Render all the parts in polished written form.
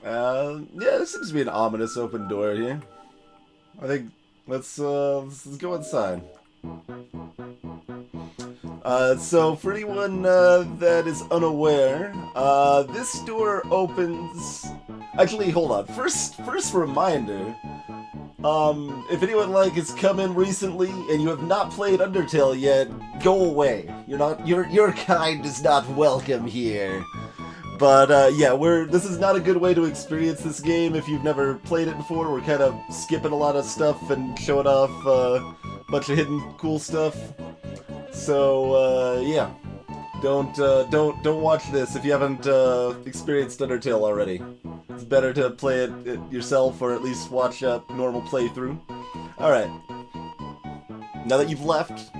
Yeah, there seems to be an ominous open door here. I think let's go inside. So for anyone that is unaware, this door opens. Actually, hold on. First reminder. If anyone like has come in recently and you have not played Undertale yet, go away. Your kind is not welcome here. But yeah, this is not a good way to experience this game if you've never played it before. We're kind of skipping a lot of stuff and showing off a bunch of hidden cool stuff. So yeah, don't watch this if you haven't experienced Undertale already. It's better to play it yourself or at least watch a normal playthrough. All right. Now that you've left,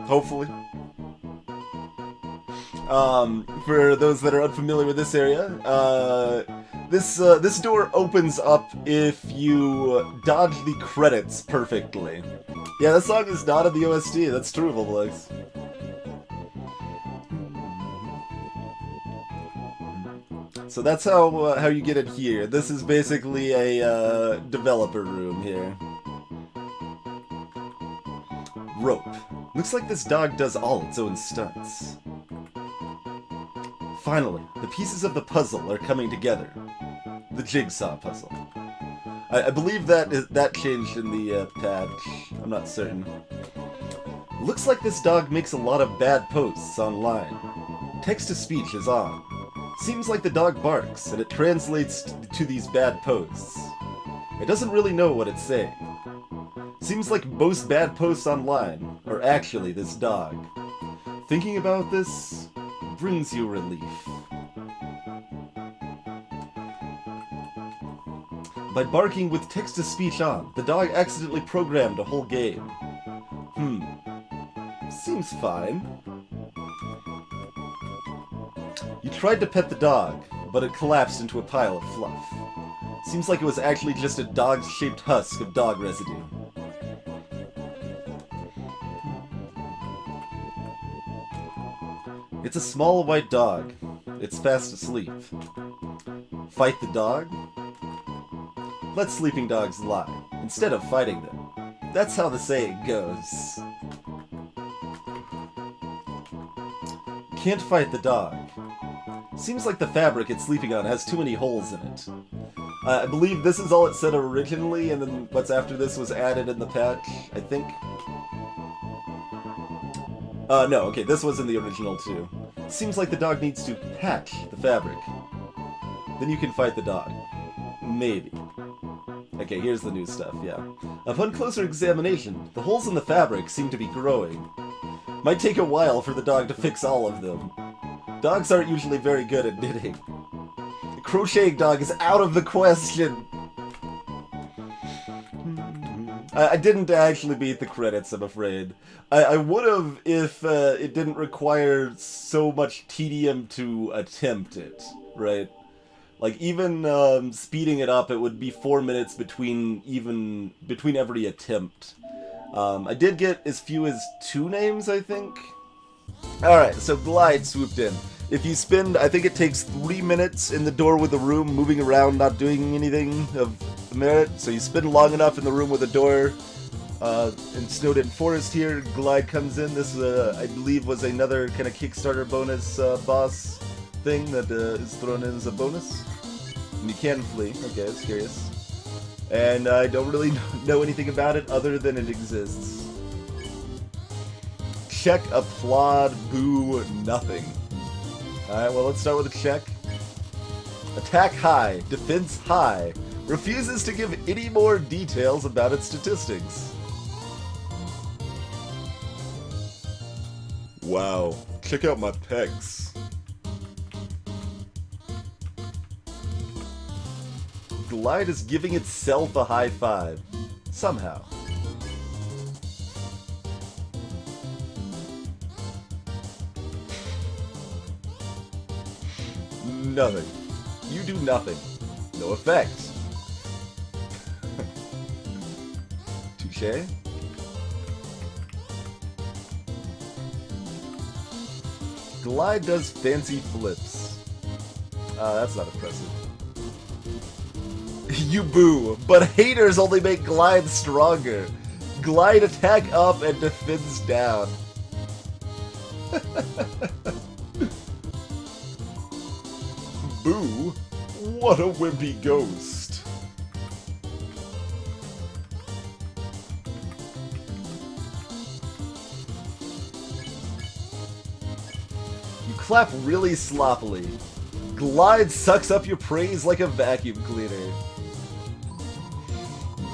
hopefully. For those that are unfamiliar with this area, this door opens up if you dodge the credits perfectly. Yeah, that song is not in the OST. That's true, Obelix. So that's how you get it here. This is basically a developer room here. Rope. Looks like this dog does all its own stunts. Finally, the pieces of the puzzle are coming together. The jigsaw puzzle. I believe that changed in the patch. I'm not certain. Looks like this dog makes a lot of bad posts online. Text-to-speech is on. Seems like the dog barks, and it translates to these bad posts. It doesn't really know what it's saying. Seems like most bad posts online are actually this dog. Thinking about this brings you relief. By barking with text-to-speech on, the dog accidentally programmed a whole game. Seems fine. You tried to pet the dog, but it collapsed into a pile of fluff. Seems like it was actually just a dog-shaped husk of dog residue. It's a small white dog. It's fast asleep. Fight the dog? Let sleeping dogs lie, instead of fighting them. That's how the saying goes. Can't fight the dog. Seems like the fabric it's sleeping on has too many holes in it. I believe this is all it said originally, and then what's after this was added in the patch, I think. No, okay, this was in the original too. Seems like the dog needs to patch the fabric. Then you can fight the dog. Maybe. Okay, here's the new stuff, yeah. Upon closer examination, the holes in the fabric seem to be growing. Might take a while for the dog to fix all of them. Dogs aren't usually very good at knitting. The crocheting dog is out of the question! I didn't actually beat the credits, I'm afraid. I would've if it didn't require so much tedium to attempt it, right? Like, even speeding it up, it would be 4 minutes between every attempt. I did get as few as 2 names, I think. Alright, so Glide swooped in. If you spend, I think it takes 3 minutes in the door with the room, moving around, not doing anything of merit. So you spend long enough in the room with the door. In Snowdin Forest here, Glide comes in. This, I believe, was another kind of Kickstarter bonus boss thing that is thrown in as a bonus. And you can flee. Okay, I was curious. And I don't really know anything about it other than it exists. Check, applaud, boo, nothing. Alright, well, let's start with a check. Attack high, defense high. Refuses to give any more details about its statistics. Wow, check out my pecs. Glide is giving itself a high five. Somehow. Nothing. You do nothing. No effect. Touché. Glide does fancy flips. That's not impressive. You boo, but haters only make Glide stronger. Glide attack up and defends down. Boo? What a wimpy ghost. You clap really sloppily. Glide sucks up your praise like a vacuum cleaner.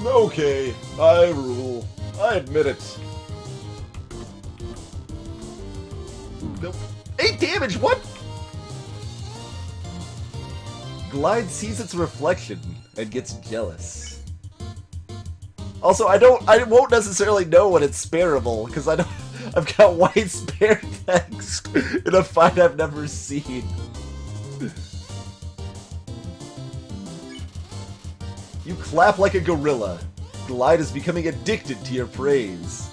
Okay, I rule. I admit it. Nope. 8 damage, what? Glide sees its reflection and gets jealous. Also, I won't necessarily know when it's spareable, because I've got white spare text in a fight I've never seen. You clap like a gorilla. Glide is becoming addicted to your praise.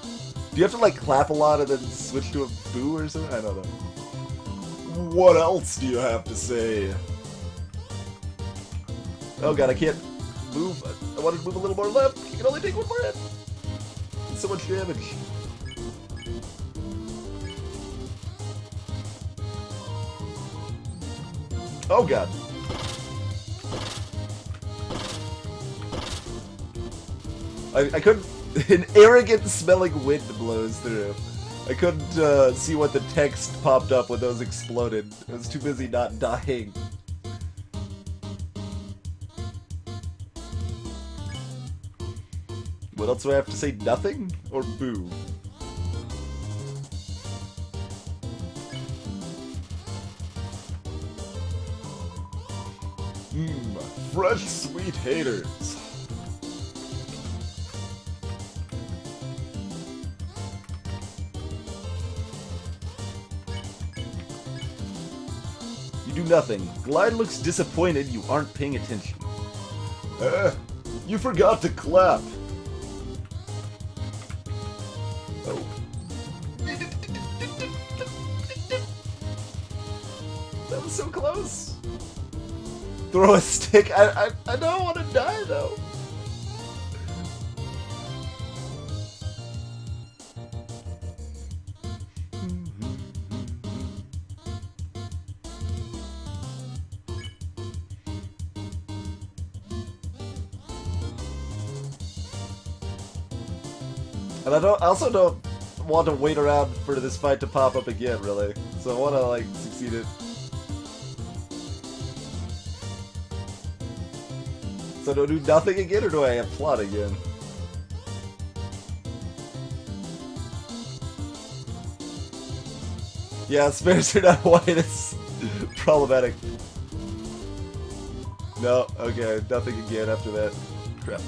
Do you have to like clap a lot and then switch to a boo or something? I don't know. What else do you have to say? Oh god, I can't move. I wanted to move a little more left. You can only take one more hit. So much damage. Oh god. I couldn't... An arrogant smelling wind blows through. I couldn't see what the text popped up when those exploded. I was too busy not dying. What else do I have to say? Nothing? Or boo? Fresh sweet haters. You do nothing. Glide looks disappointed you aren't paying attention. You forgot to clap. Oh. That was so close. Throw a stick. I don't want to die though. And I also don't want to wait around for this fight to pop up again, really. So I want to, like, succeed it. So do I do nothing again, or do I have plot again? Yeah, spares are not white. It's problematic. No, okay, nothing again after that. Crap.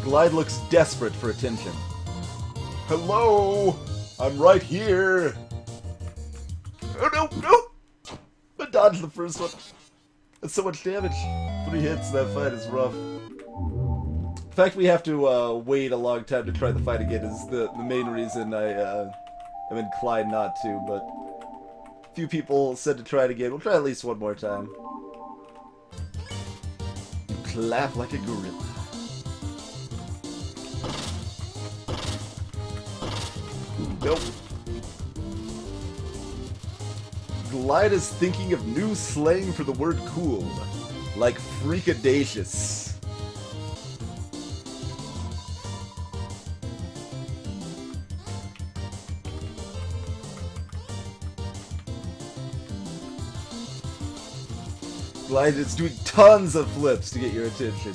Glide looks desperate for attention. Hello! I'm right here! Oh no, no! I dodged the first one. That's so much damage. 3 hits, that fight is rough. The fact we have to wait a long time to try the fight again is the main reason I am inclined not to, but a few people said to try it again. We'll try at least one more time. You clap like a gorilla. Nope. Glide is thinking of new slang for the word cool, like freakadacious. Glide is doing tons of flips to get your attention.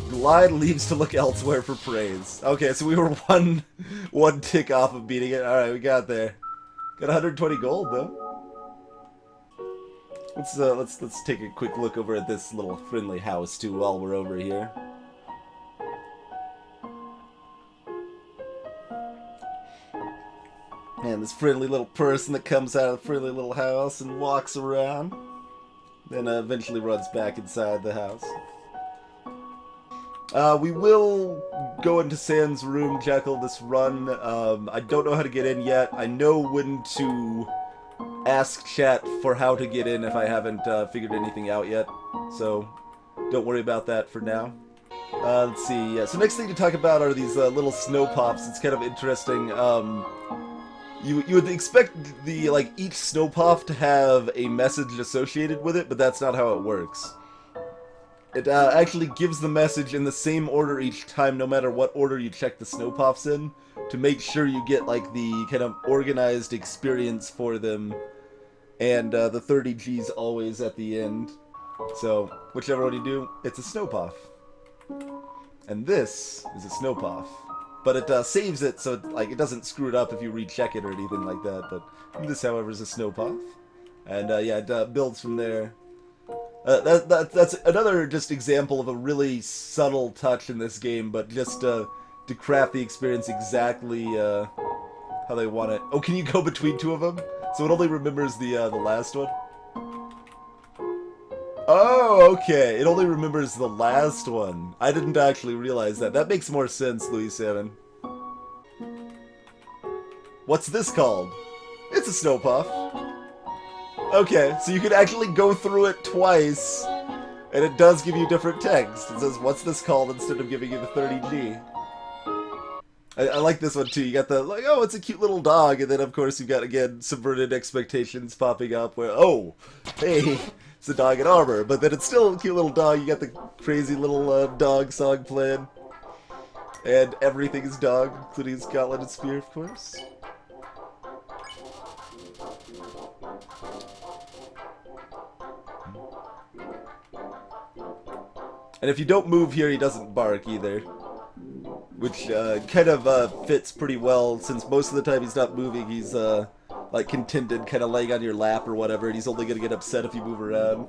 Glide leaves to look elsewhere for praise. Okay, so we were one tick off of beating it. Alright, we got there. Got 120 gold though. Let's take a quick look over at this little friendly house too while we're over here. And this friendly little person that comes out of the friendly little house and walks around. Then eventually runs back inside the house. We will go into Sans room, Jekyll, this run. I don't know how to get in yet. I know when to ask chat for how to get in if I haven't figured anything out yet. So, don't worry about that for now. Let's see. Yeah, so next thing to talk about are these little snow pops. It's kind of interesting. You would expect each snow pop to have a message associated with it, but that's not how it works. It actually gives the message in the same order each time, no matter what order you check the snow pops in, to make sure you get the kind of organized experience for them, and the 30 G's always at the end. So whichever one you do, it's a snow pop. And this is a snow pop. But it saves it, so it doesn't screw it up if you recheck it or anything like that. But this, however, is a snow pop. And yeah, it builds from there. That's another just example of a really subtle touch in this game, but just to craft the experience exactly how they want it. Oh, can you go between two of them? So it only remembers the last one? Oh, okay. It only remembers the last one. I didn't actually realize that. That makes more sense, Louis7. What's this called? It's a snow puff. Okay, so you can actually go through it twice, and it does give you different text. It says, what's this called, instead of giving you the 30G. I like this one, too. You got the, oh, it's a cute little dog, and then, of course, you've got, again, subverted expectations popping up where, oh, hey, it's a dog in armor, but then it's still a cute little dog. You got the crazy little dog song playing, and everything is dog, including his gauntlet and spear, of course. And if you don't move here, he doesn't bark either. Which kind of fits pretty well, since most of the time he's not moving, he's contented, kind of laying on your lap or whatever, and he's only going to get upset if you move around.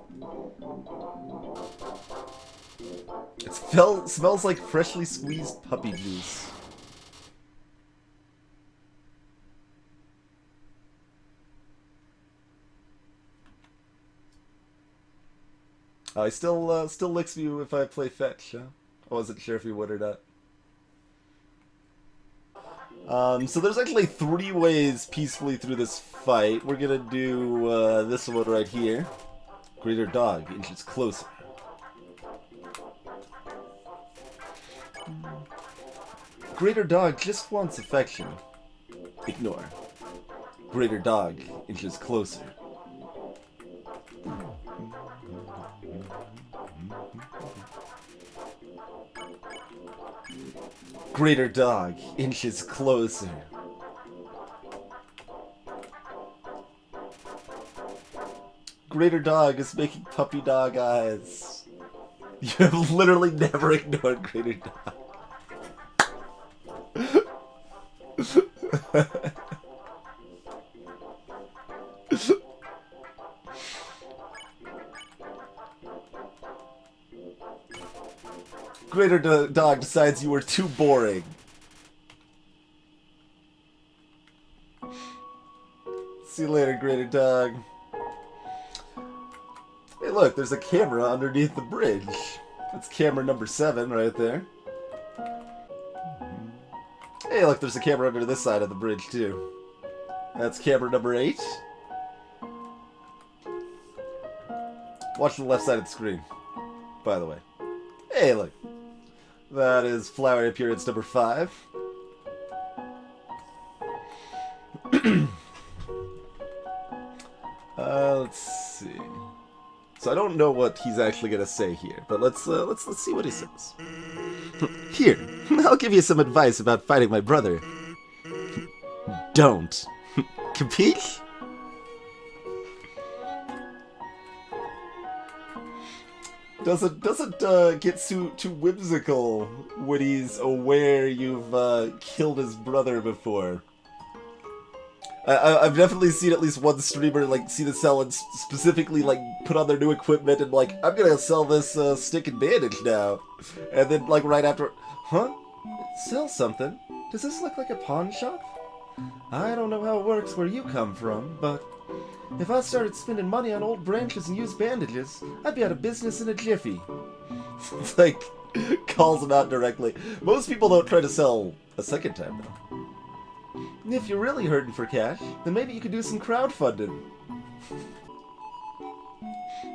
It smells like freshly squeezed puppy juice. He still licks me if I play fetch, huh? I wasn't sure if he would or not. So there's actually 3 ways peacefully through this fight. We're gonna do this one right here. Greater dog inches closer. Greater dog just wants affection. Ignore. Greater dog inches closer. Greater dog inches closer. Greater dog is making puppy dog eyes. You have literally never ignored greater dog. Greater dog decides you were too boring. See you later, greater dog. Hey look, there's a camera underneath the bridge. That's camera number 7 right there. Hey look, there's a camera under this side of the bridge too. That's camera number 8. Watch the left side of the screen, by the way. Hey look. That is flowery appearance number 5. Let's see. So I don't know what he's actually gonna say here, but let's see what he says. Here, I'll give you some advice about fighting my brother. Don't. Capiche? Doesn't get too whimsical when he's aware you've killed his brother before. I've definitely seen at least one streamer see the sell and specifically put on their new equipment and I'm gonna sell this stick and bandage now, and then right after, huh? Sell something? Does this look like a pawn shop? I don't know how it works where you come from, but if I started spending money on old branches and used bandages, I'd be out of business in a jiffy. It's like, calls him out directly. Most people don't try to sell a second time, though. If you're really hurting for cash, then maybe you could do some crowdfunding.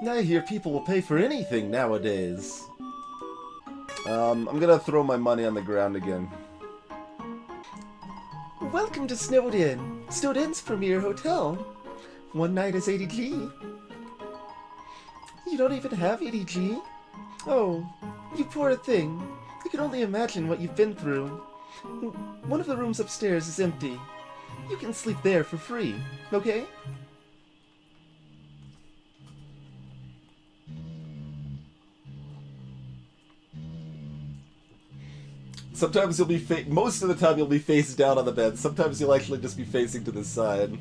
I hear people will pay for anything nowadays. I'm gonna throw my money on the ground again. Welcome to Snowdin, Snowdin's premier hotel. One night is 80G. You don't even have 80G? Oh, you poor thing. I can only imagine what you've been through. One of the rooms upstairs is empty. You can sleep there for free, okay? Sometimes you'll be most of the time you'll be face down on the bed. Sometimes you'll actually just be facing to the side.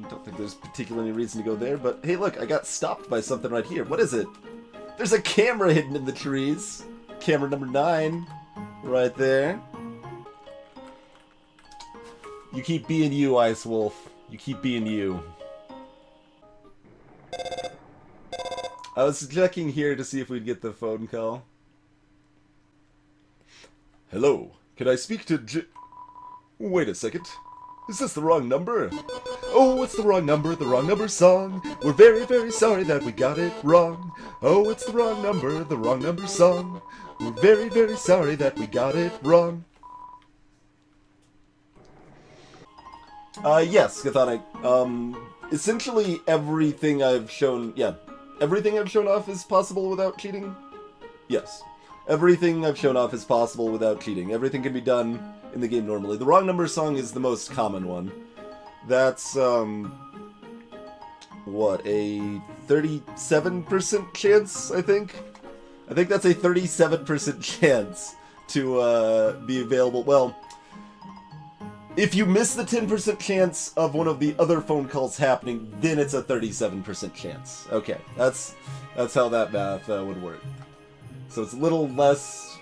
Don't think there's particularly any reason to go there, but hey look, I got stopped by something right here. What is it? There's a camera hidden in the trees. Camera number 9. Right there. You keep being you, Ice Wolf. You keep being you. I was checking here to see if we'd get the phone call. Hello, can I speak to Wait a second. Is this the wrong number? Oh, it's the wrong number song. We're very, very sorry that we got it wrong. Oh, it's the wrong number song. We're very, very sorry that we got it wrong. Yes, Chthonic. Essentially everything I've shown, everything I've shown off is possible without cheating? Yes. Everything I've shown off is possible without cheating. Everything can be done in the game normally. The wrong number song is the most common one. That's, what, a 37% chance, I think? I think that's a 37% chance to, be available. Well, if you miss the 10% chance of one of the other phone calls happening, then it's a 37% chance. Okay, that's how that math would work. So it's a little less,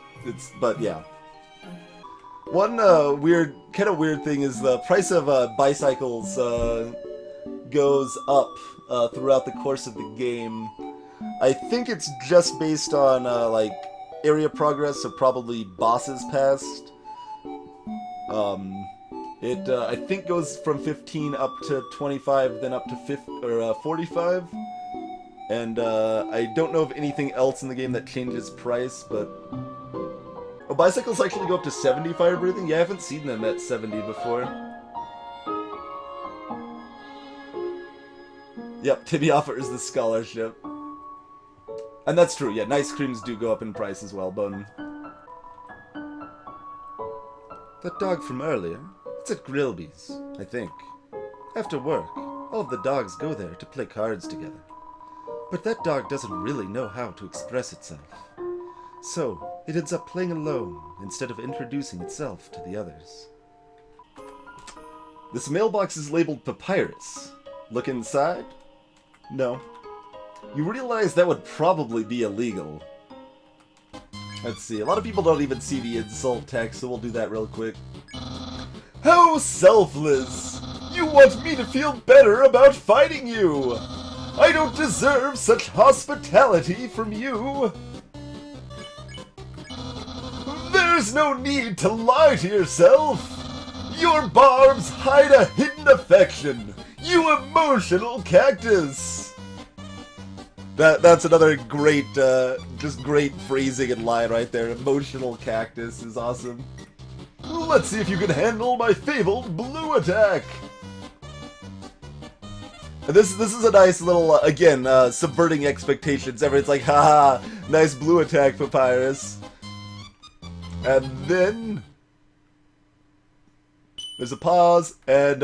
but yeah. One kind of weird thing is the price of bicycles goes up throughout the course of the game. I think it's just based on like area progress, so probably bosses passed. It I think goes from 15 up to 25, then up to 45. And I don't know of anything else in the game that changes price, but oh, bicycles actually go up to 70 fire breathing? Yeah, I haven't seen them at 70 before. Yep, Tibby offers the scholarship. And that's true, yeah, nice creams do go up in price as well, Bone. That dog from earlier, it's at Grillby's, I think. After work, all of the dogs go there to play cards together. But that dog doesn't really know how to express itself. So, it ends up playing alone instead of introducing itself to the others. This mailbox is labeled Papyrus. Look inside? No. You realize that would probably be illegal. Let's see, a lot of people don't even see the insult text, so we'll do that real quick. How selfless! You want me to feel better about fighting you! I don't deserve such hospitality from you! There's no need to lie to yourself! Your barbs hide a hidden affection! You emotional cactus! That's another great, just great phrasing and line right there. Emotional cactus is awesome. Let's see if you can handle my fabled blue attack! And this is a nice little, again, subverting expectations. Everyone's like, haha, nice blue attack, Papyrus. And then there's a pause, and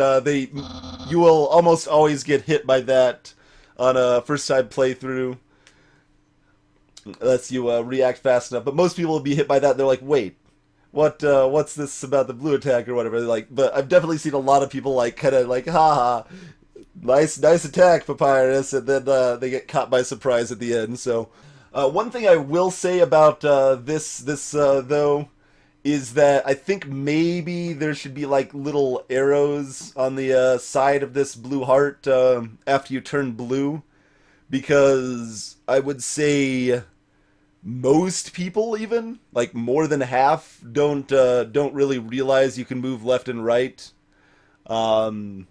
you will almost always get hit by that on a first-time playthrough, unless you react fast enough. But most people will be hit by that, and they're like, wait, what's this about the blue attack or whatever? They're like, but I've definitely seen a lot of people like kind of like, haha, nice attack, Papyrus, and then they get caught by surprise at the end. So One thing I will say about this though is that I think maybe there should be like little arrows on the side of this blue heart after you turn blue, because I would say most people, even like more than half, don't really realize you can move left and right, and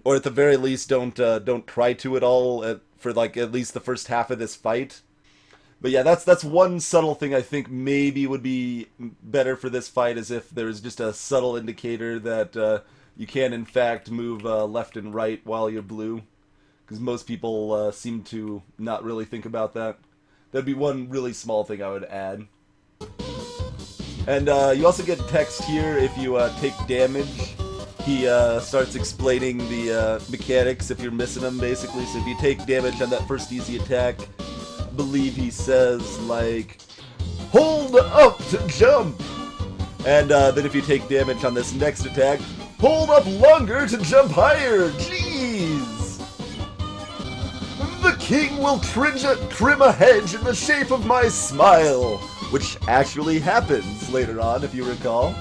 or at the very least don't try to at all for like at least the first half of this fight. But yeah, that's one subtle thing I think maybe would be better for this fight, is if there's just a subtle indicator that you can in fact move left and right while you're blue, because most people seem to not really think about that. That'd be one really small thing I would add. And you also get text here if you take damage. He starts explaining the mechanics if you're missing them, basically. So if you take damage on that first easy attack, believe he says like hold up to jump, and then if you take damage on this next attack, hold up longer to jump higher. Jeez! The king will trim a hedge in the shape of my smile, which actually happens later on, if you recall.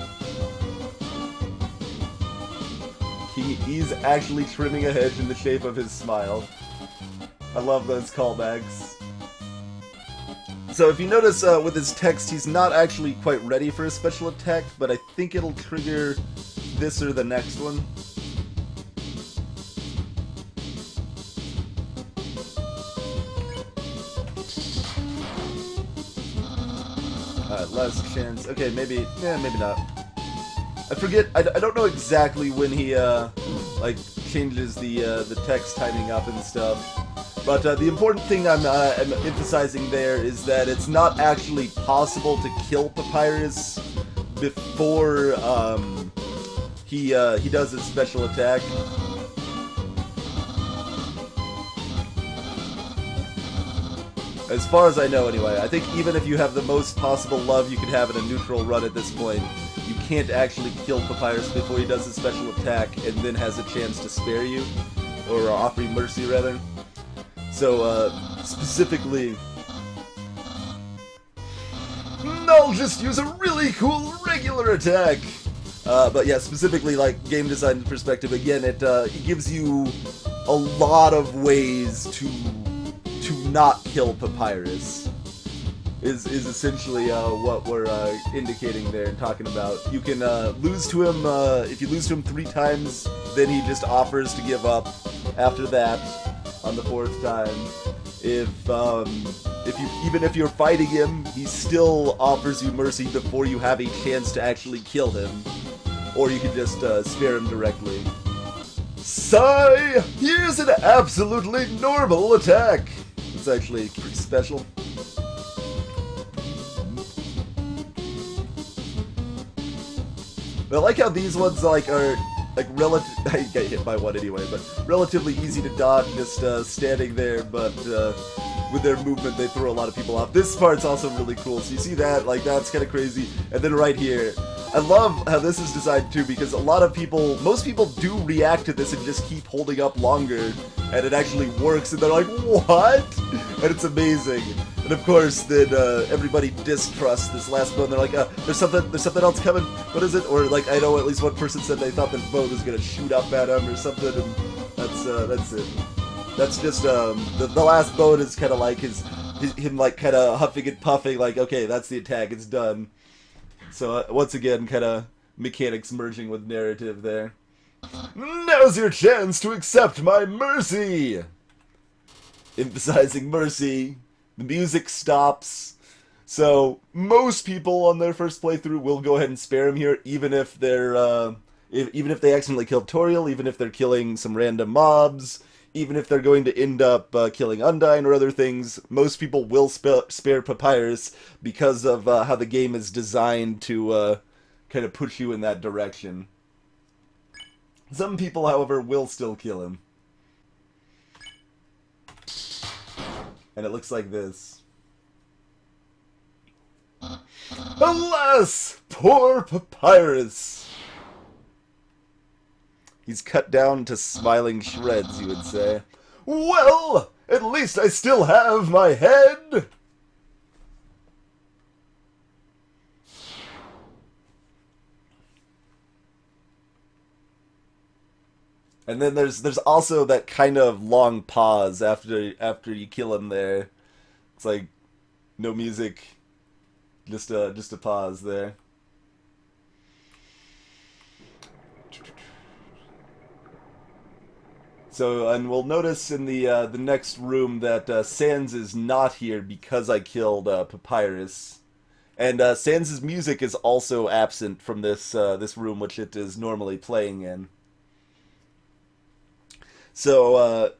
He's actually trimming a hedge in the shape of his smile. I love those callbacks. So if you notice with his text, he's not actually quite ready for a special attack, but I think it'll trigger this or the next one. Last chance. Okay, maybe not. I forget. I don't know exactly when he like changes the text timing up and stuff. But the important thing I'm emphasizing there is that it's not actually possible to kill Papyrus before he does his special attack. As far as I know, anyway. I think even if you have the most possible love you could have in a neutral run at this point, you can't actually kill Papyrus before he does his special attack and then has a chance to spare you, or offer you mercy, rather. So, specifically, I'll just use a really cool regular attack! But yeah, specifically, like, game design perspective, again, it gives you a lot of ways to not kill Papyrus, is essentially what we're indicating there and talking about. You can lose to him, if you lose to him 3 times, then he just offers to give up after that on the 4th time. Even if you're fighting him, he still offers you mercy before you have a chance to actually kill him. Or you can just spare him directly. Sigh! Here's an absolutely normal attack! It's actually pretty special. But I like how these ones like are like I get hit by one anyway, but relatively easy to dodge, just standing there, but with their movement they throw a lot of people off. This part's also really cool, so you see that, like, that's kind of crazy. And then right here, I love how this is designed too, because most people do react to this and just keep holding up longer, and it actually works, and they're like, what? And it's amazing. And of course, then everybody distrusts this last bow, and they're like, there's something else coming. What is it? Or like, I know at least one person said they thought the bow was gonna shoot up at him or something, and that's it. That's just the last bow is kind of like him like kind of huffing and puffing, like, okay, that's the attack, it's done. So once again, kind of mechanics merging with narrative there. Now's your chance to accept my mercy! Emphasizing mercy. The music stops. So most people on their first playthrough will go ahead and spare him here, even if they're even if they accidentally killed Toriel, even if they're killing some random mobs, even if they're going to end up killing Undyne or other things. Most people will spare Papyrus because of how the game is designed to kind of push you in that direction. Some people, however, will still kill him. And it looks like this. Alas, poor Papyrus! He's cut down to smiling shreds, you would say. Well, at least I still have my head! And then there's also that kind of long pause after you kill him there. It's like no music, just a pause there. So, and we'll notice in the next room that Sans is not here because I killed Papyrus, and Sans' music is also absent from this room, which it is normally playing in. So,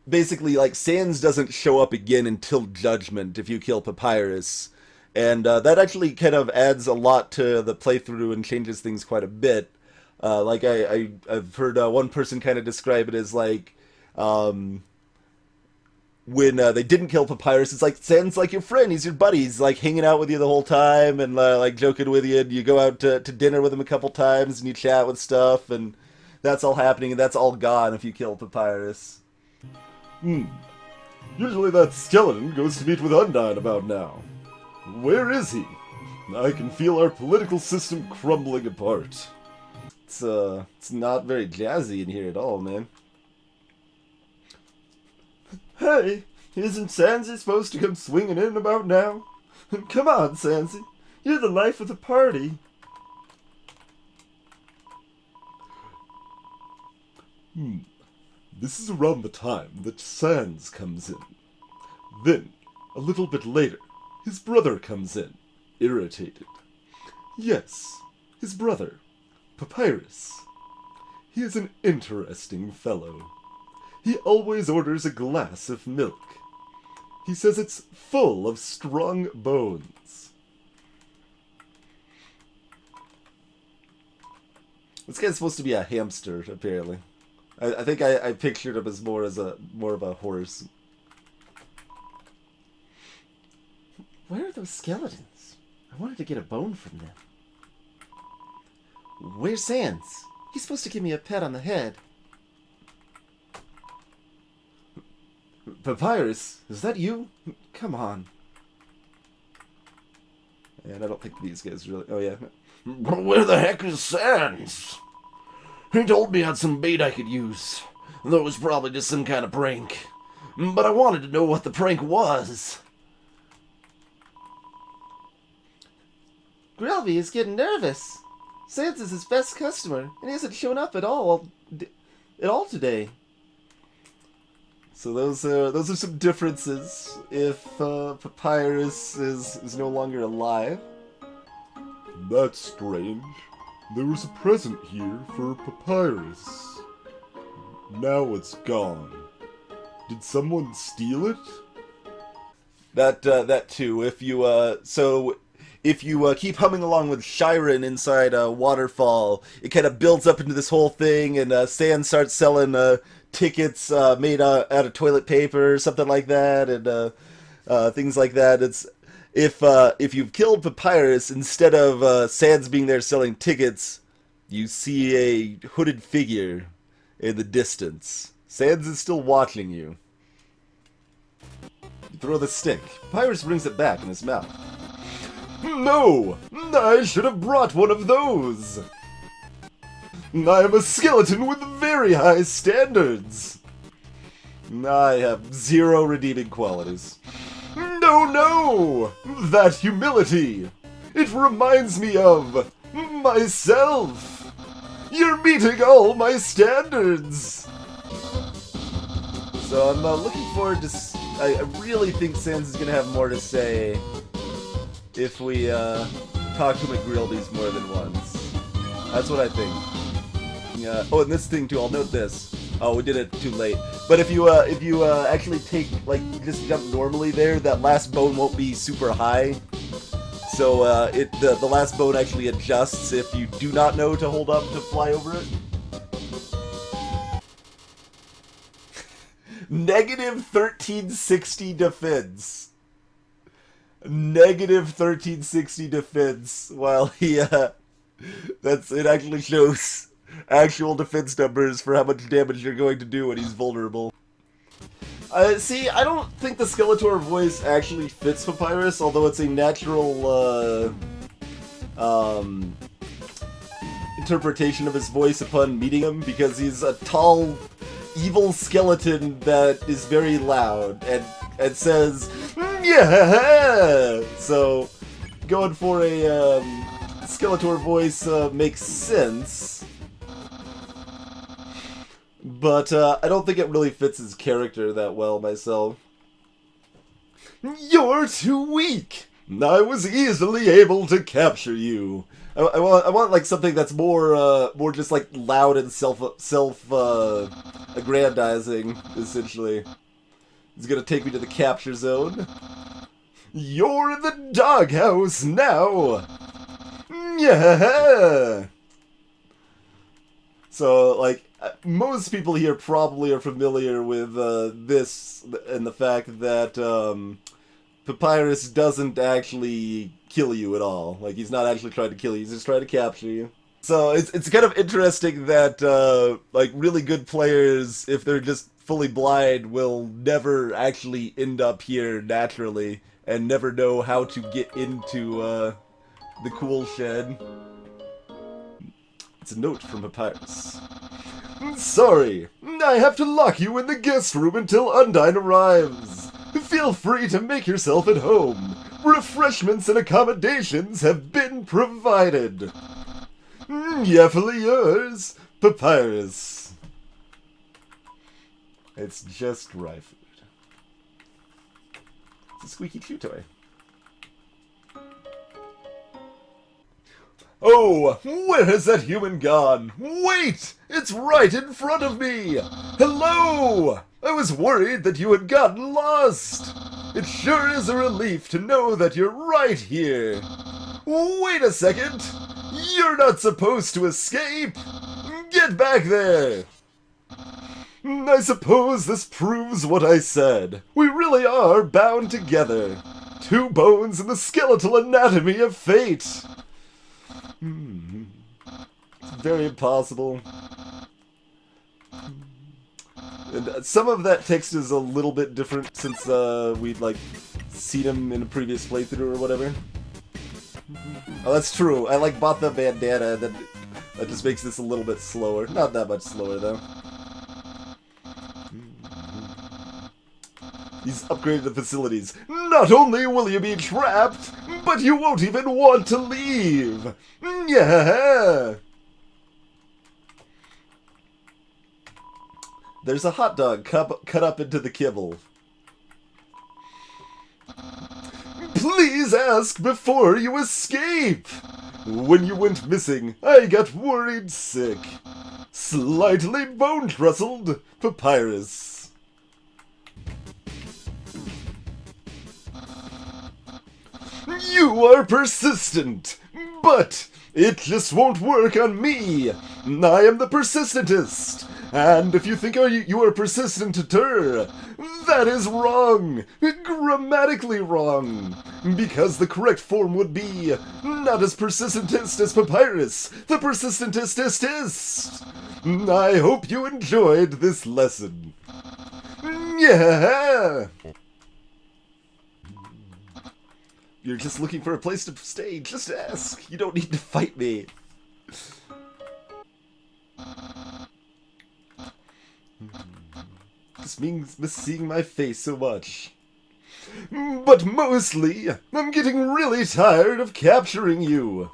basically, like, Sans doesn't show up again until Judgment if you kill Papyrus. And that actually kind of adds a lot to the playthrough and changes things quite a bit. Like, I've heard one person kind of describe it as, like, when they didn't kill Papyrus, it's like, Sans like your friend, he's your buddy, he's like hanging out with you the whole time, and like joking with you, and you go out to dinner with him a couple times, and you chat with stuff, and that's all happening, and that's all gone if you kill Papyrus. Usually that skeleton goes to meet with Undyne about now. Where is he? I can feel our political system crumbling apart. It's not very jazzy in here at all, man. Hey, isn't Sansy supposed to come swinging in about now? Come on, Sansy. You're the life of the party. This is around the time that Sans comes in. Then, a little bit later, his brother comes in, irritated. Yes, his brother, Papyrus. He is an interesting fellow. He always orders a glass of milk. He says it's full of strong bones. This guy's supposed to be a hamster, apparently. I think I pictured him as more of a horse. Where are those skeletons? I wanted to get a bone from them. Where's Sans? He's supposed to give me a pat on the head. Papyrus, is that you? Come on. And I don't think these guys really... Oh, yeah. But where the heck is Sans? He told me I had some bait I could use. Though it was probably just some kind of prank. But I wanted to know what the prank was. Grelby is getting nervous. Sans is his best customer, and he hasn't shown up at all today. So those are some differences if Papyrus is no longer alive. That's strange. There was a present here for Papyrus. Now it's gone. Did someone steal it? That too. If you keep humming along with Shiren inside a waterfall, it kind of builds up into this whole thing, and Sans starts selling tickets made out of toilet paper or something like that, and things like that. It's if you've killed Papyrus, instead of Sans being there selling tickets, you see a hooded figure in the distance. Sans is still watching you. You throw the stick. Papyrus brings it back in his mouth. No! I should have brought one of those! I am a skeleton with very high standards! I have 0 redeeming qualities. No! That humility! It reminds me of myself! You're meeting all my standards! So I'm looking forward to... I really think Sans is going to have more to say if we talk to him at Grillby's more than once. That's what I think. Yeah. Oh, and this thing too, I'll note this. Oh, we did it too late. But if you actually take, like, just jump normally there, that last bone won't be super high. So the last bone actually adjusts if you do not know to hold up to fly over it. Negative 1360 defense. Negative 1360 defense. While he it actually shows actual defense numbers for how much damage you're going to do when he's vulnerable. See, I don't think the Skeletor voice actually fits Papyrus, although it's a natural interpretation of his voice upon meeting him, because he's a tall, evil skeleton that is very loud and says, yeah! So, going for a Skeletor voice makes sense. But I don't think it really fits his character that well myself. You're too weak! I was easily able to capture you. I want like something that's more just like loud and aggrandizing, essentially. He's gonna take me to the capture zone. You're in the doghouse now! Yeah! So, like, most people here probably are familiar with this and the fact that Papyrus doesn't actually kill you at all. Like, he's not actually trying to kill you, he's just trying to capture you. So it's kind of interesting that like really good players, if they're just fully blind, will never actually end up here naturally and never know how to get into the cool shed. It's a note from Papyrus. Sorry, I have to lock you in the guest room until Undyne arrives. Feel free to make yourself at home. Refreshments and accommodations have been provided. Yeffily yours, Papyrus. It's just dry food. It's a squeaky chew toy. Oh, where has that human gone? Wait! It's right in front of me! Hello! I was worried that you had gotten lost. It sure is a relief to know that you're right here. Wait a second! You're not supposed to escape! Get back there! I suppose this proves what I said. We really are bound together. Two bones in the skeletal anatomy of fate. It's very impossible. And some of that text is a little bit different since we'd like seen him in a previous playthrough or whatever. Oh, that's true. I like bought the bandana, and then that just makes this a little bit slower. Not that much slower though. He's upgraded the facilities. Not only will you be trapped, but you won't even want to leave. Yeah. There's a hot dog cut up into the kibble. Please ask before you escape. When you went missing, I got worried sick. Slightly bone-trusselled, Papyrus. You are persistent, but it just won't work on me. I am the persistentist, and if you think you are persistenter, that is wrong, grammatically wrong, because the correct form would be not as persistentist as Papyrus, the persistentistist. I hope you enjoyed this lesson. Yeah. You're just looking for a place to stay. Just ask. You don't need to fight me. This means seeing my face so much. But mostly, I'm getting really tired of capturing you.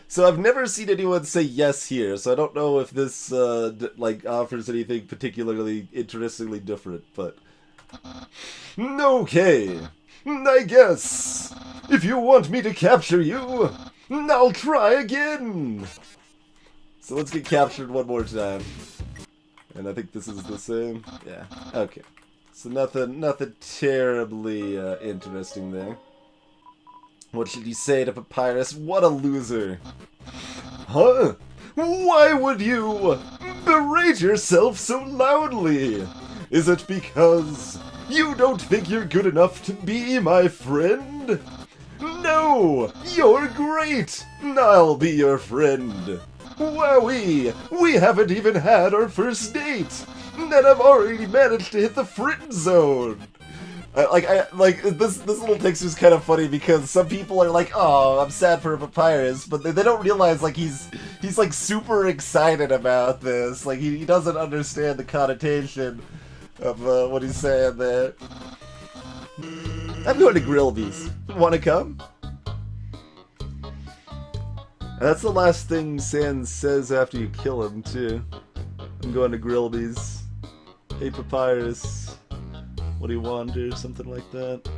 So I've never seen anyone say yes here, so I don't know if this like offers anything particularly interestingly different, but okay. I guess. If you want me to capture you, I'll try again. So let's get captured one more time. And I think this is the same. Yeah. Okay. So nothing terribly interesting there. What should you say to Papyrus? What a loser. Huh? Why would you berate yourself so loudly? Is it because you don't think you're good enough to be my friend? No! You're great! I'll be your friend. Wowee! We haven't even had our first date! And I've already managed to hit the friend zone! This little text is kind of funny because some people are like, "Oh, I'm sad for Papyrus," but they don't realize like he's He's like super excited about this. Like he doesn't understand the connotation of what he's saying there. I'm going to Grillby's. Want to come? And that's the last thing Sans says after you kill him, too. I'm going to Grillby's. Hey, Papyrus. What do you want, or something like that?